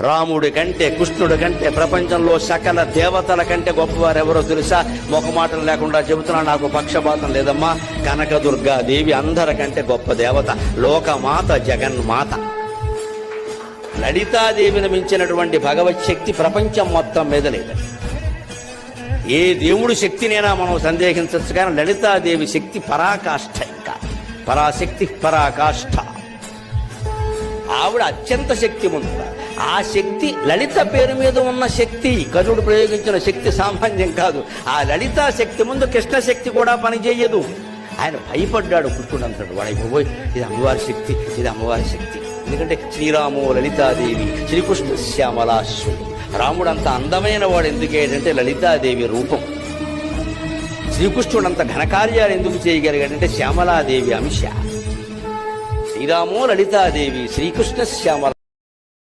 రాముడి కంటే కృష్ణుడి కంటే ప్రపంచంలో సకల దేవతల కంటే గొప్పవారు ఎవరో తెలుసా? మొఖమాటం లేకుండా చెబుతున్నా, నాకు పక్షపాతం లేదమ్మా. కనకదుర్గాదేవి అందరికంటే గొప్ప దేవత, లోకమాత, జగన్మాత. లలితాదేవిని మించినటువంటి భగవత్ శక్తి ప్రపంచం మొత్తం మీద లేదు. ఏ దేవుడి శక్తినైనా మనం సందేహించవచ్చు, కానీ లలితాదేవి శక్తి పరాకాష్ఠ. ఇంకా పరాశక్తి, పరాకాష్ఠ. ఆవిడ అత్యంత శక్తిమంతుడు. ఆ శక్తి లలిత పేరు మీద ఉన్న శక్తి, కరుడు ప్రయోగించిన శక్తి సామాన్యం కాదు. ఆ లలితా శక్తి ముందు కృష్ణ శక్తి కూడా పనిచేయదు. ఆయన భయపడ్డాడు. కృష్ణుడు అంటాడు, వాడైపోయి ఇది అమ్మవారి శక్తి, ఇది అమ్మవారి శక్తి. ఎందుకంటే శ్రీరాము లలితాదేవి, శ్రీకృష్ణ శ్యామలాశ్వరి. రాముడు అంత అందమైన వాడు ఎందుకేంటంటే లలితాదేవి రూపం. శ్రీకృష్ణుడు అంత ఘనకార్యాలు ఎందుకు చేయగలిగాడంటే శ్యామలాదేవి అంశ. శ్రీరామో లలితాదేవి, శ్రీకృష్ణ శ్యామల.